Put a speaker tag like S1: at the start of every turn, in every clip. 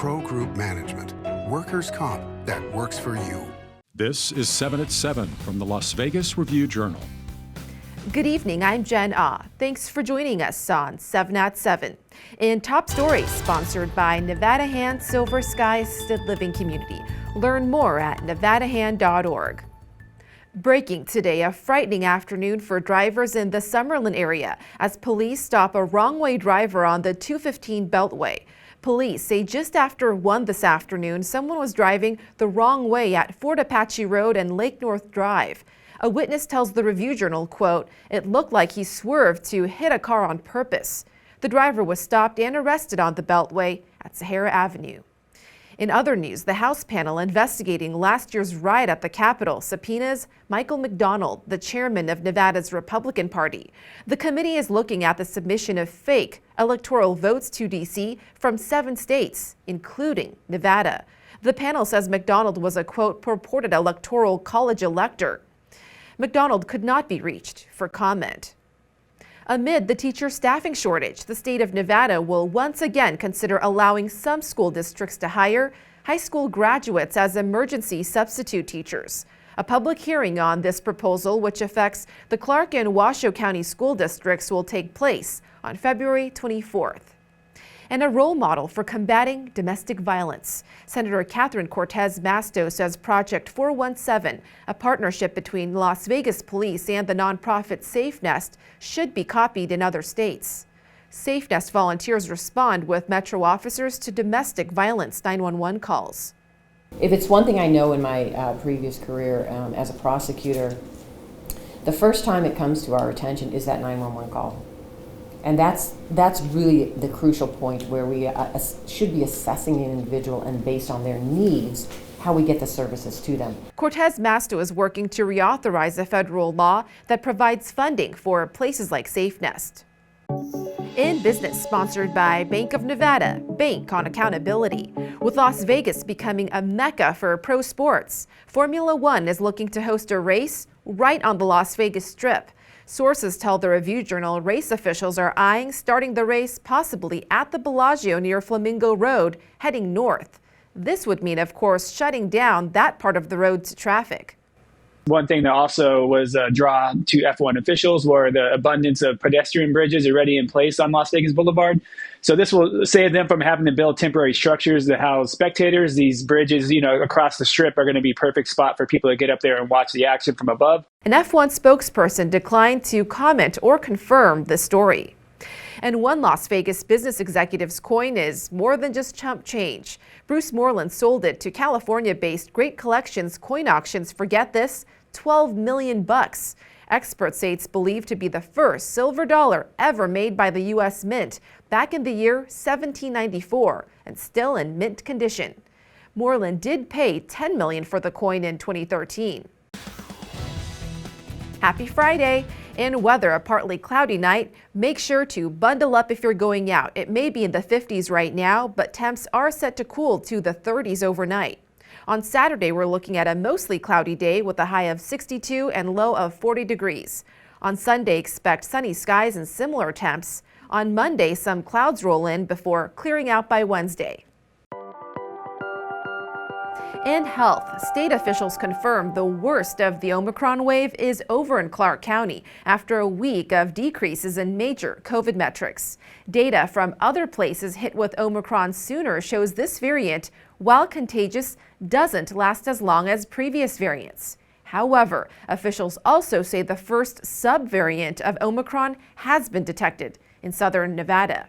S1: Pro Group Management. Workers' comp that works for you.
S2: This is 7 at 7 from the Las Vegas Review-Journal.
S3: Good evening, I'm Jen Ah. Thanks for joining us on 7 at 7. In Top Stories, sponsored by Nevada Hand Silver Sky Assisted Living Community. Learn more at nevadahand.org. Breaking today, a frightening afternoon for drivers in the Summerlin area as police stop a wrong-way driver on the 215 Beltway. Police say just after 1 this afternoon, someone was driving the wrong way at Fort Apache Road and Lake North Drive. A witness tells the Review-Journal, quote, "It looked like he swerved to hit a car on purpose." The driver was stopped and arrested on the Beltway at Sahara Avenue. In other news, the House panel investigating last year's riot at the Capitol subpoenas Michael McDonald, the chairman of Nevada's Republican Party. The committee is looking at the submission of fake electoral votes to D.C. from 7 states, including Nevada. The panel says McDonald was a, quote, purported electoral college elector. McDonald could not be reached for comment. Amid the teacher staffing shortage, the state of Nevada will once again consider allowing some school districts to hire high school graduates as emergency substitute teachers. A public hearing on this proposal, which affects the Clark and Washoe County school districts, will take place on February 24th. And a role model for combating domestic violence. Senator CORTEZ MASTO says Project 417, a partnership between Las Vegas police and the nonprofit SafeNest, should be copied in other states. SafeNest volunteers respond with Metro officers to domestic violence 911 calls.
S4: If it's one thing I know in my previous career as a prosecutor, the first time it comes to our attention is that 911 call. And that's really the crucial point where we should be assessing an individual and based on their needs, how we get the services to them.
S3: CORTEZ MASTO is working to reauthorize a federal law that provides funding for places like SafeNest. In Business, sponsored by Bank of Nevada, Bank on Accountability. With Las Vegas becoming a mecca for pro sports, Formula One is looking to host a race right on the Las Vegas Strip. Sources tell the Review-Journal race officials are eyeing starting the race possibly at the Bellagio near Flamingo Road, heading north. This would mean, of course, shutting down that part of the road to traffic.
S5: One thing that also was a draw to F1 officials were the abundance of pedestrian bridges already in place on Las Vegas Boulevard. So this will save them from having to build temporary structures to house spectators. These bridges, across the strip are going to be perfect spot for people to get up there and watch the action from above.
S3: An F1 spokesperson declined to comment or confirm the story. And one Las Vegas business executive's coin is more than just chump change. Bruce Morelan sold it to California-based Great Collections coin auctions for, get this, $12 million. Experts say it's believed to be the first silver dollar ever made by the U.S. Mint back in the year 1794 and still in mint condition. Moreland did pay $10 million for the coin in 2013. Happy Friday! In weather, a partly cloudy night. Make sure to bundle up if you're going out. It may be in the 50s right now, but temps are set to cool to the 30s overnight. On Saturday, we're looking at a mostly cloudy day with a high of 62 and low of 40 degrees. On Sunday, expect sunny skies and similar temps. On Monday, some clouds roll in before clearing out by Wednesday. In health, state officials confirm the worst of the Omicron wave is over in Clark County after a week of decreases in major COVID metrics. Data from other places hit with Omicron sooner shows this variant, while contagious, doesn't last as long as previous variants. However, officials also say the first subvariant of Omicron has been detected in southern Nevada.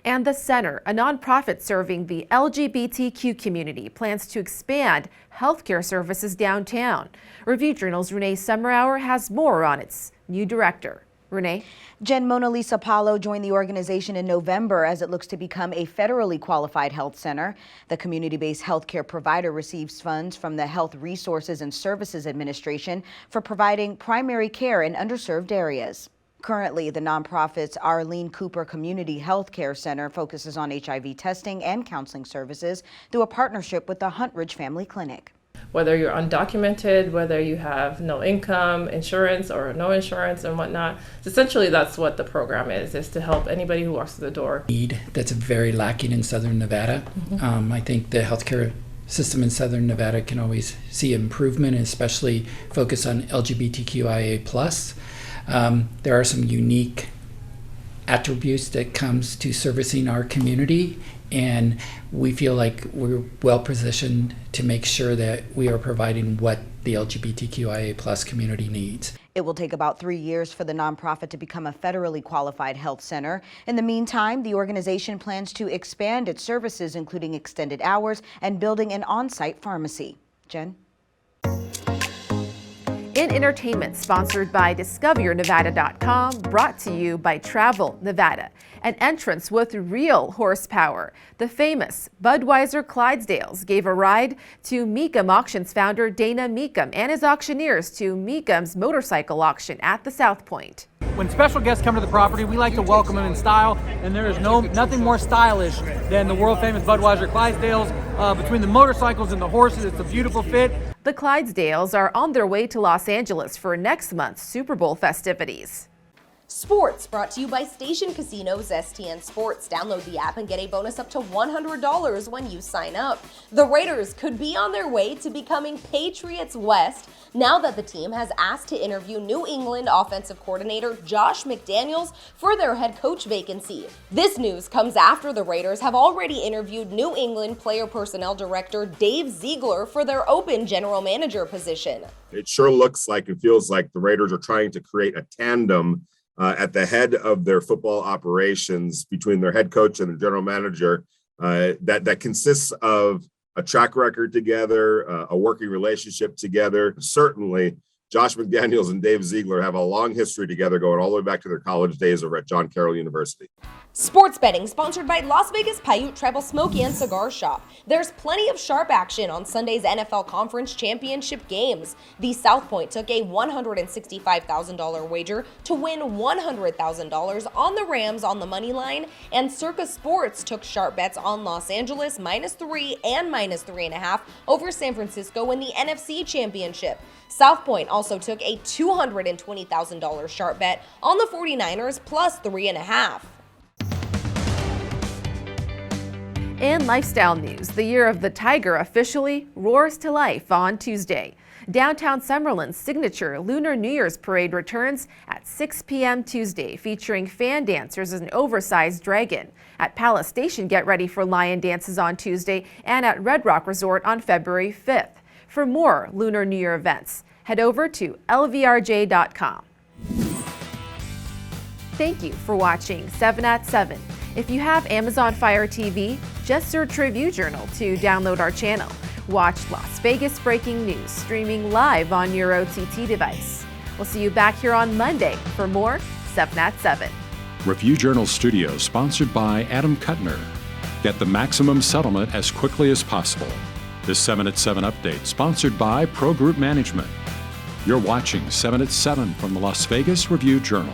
S3: And the Center, a nonprofit serving the LGBTQ community, plans to expand healthcare services downtown. Review-Journal's Renee Summerhour has more on its new director. Renee?
S6: Jen, Mona Lisa Paulo joined the organization in November as it looks to become a federally qualified health center. The community-based healthcare provider receives funds from the Health Resources and Services Administration for providing primary care in underserved areas. Currently, the nonprofit's Arlene Cooper Community Health Care Center focuses on HIV testing and counseling services through a partnership with the Huntridge Family Clinic.
S7: Whether you're undocumented, whether you have no income, insurance or no insurance and whatnot. Essentially, that's what the program is to help anybody who walks through the door.
S8: Need that's very lacking in Southern Nevada. I think the healthcare system in Southern Nevada can always see improvement, and especially focus on LGBTQIA+. There are some unique attributes that comes to servicing our community, and we feel like we're well positioned to make sure that we are providing what the LGBTQIA+ community needs.
S6: It will take about 3 years for the nonprofit to become a federally qualified health center. In the meantime, the organization plans to expand its services, including extended hours and building an on-site pharmacy. Jen?
S3: In entertainment, sponsored by DiscoverYourNevada.com, brought to you by Travel Nevada. An entrance with real horsepower. The famous Budweiser Clydesdales gave a ride to Mecum Auctions founder Dana Mecum and his auctioneers to Mecum's motorcycle auction at the South Point.
S9: When special guests come to the property, we like to welcome them in style, and there is nothing more stylish than the world famous Budweiser Clydesdales. Between the motorcycles and the horses, it's a beautiful fit.
S3: The Clydesdales are on their way to Los Angeles for next month's Super Bowl festivities.
S10: Sports brought to you by Station Casinos STN Sports. Download the app and get a bonus up to $100 when you sign up. The Raiders could be on their way to becoming Patriots West now that the team has asked to interview New England offensive coordinator Josh McDaniels for their head coach vacancy. This news comes after the Raiders have already interviewed New England player personnel director Dave Ziegler for their open general manager position.
S11: It sure looks like and feels like the Raiders are trying to create a tandem at the head of their football operations between their head coach and the general manager that consists of a track record together, a working relationship together. Certainly, Josh McDaniels and Dave Ziegler have a long history together going all the way back to their college days over at John Carroll University.
S10: Sports betting sponsored by Las Vegas Paiute Tribal Smoky and Cigar Shop. There's plenty of sharp action on Sunday's NFL Conference Championship games. The South Point took a $165,000 wager to win $100,000 on the Rams on the money line, and Circa Sports took sharp bets on Los Angeles -3 and -3.5 over San Francisco in the NFC Championship. South Point also took a $220,000 sharp bet on the 49ers +3.5.
S3: In lifestyle news, the Year of the Tiger officially roars to life on Tuesday. Downtown Summerlin's signature Lunar New Year's Parade returns at 6 p.m. Tuesday, featuring fan dancers as an oversized dragon. At Palace Station, get ready for lion dances on Tuesday, and at Red Rock Resort on February 5th. For more Lunar New Year events, head over to lvrj.com. Thank you for watching 7 at 7. If you have Amazon Fire TV, just search Review Journal to download our channel. Watch Las Vegas breaking news streaming live on your OTT device. We'll see you back here on Monday for more 7 at 7.
S2: Review Journal Studio, sponsored by Adam Kuttner. Get the maximum settlement as quickly as possible. This 7 at 7 update, sponsored by Pro Group Management. You're watching 7 at 7 from the Las Vegas Review Journal.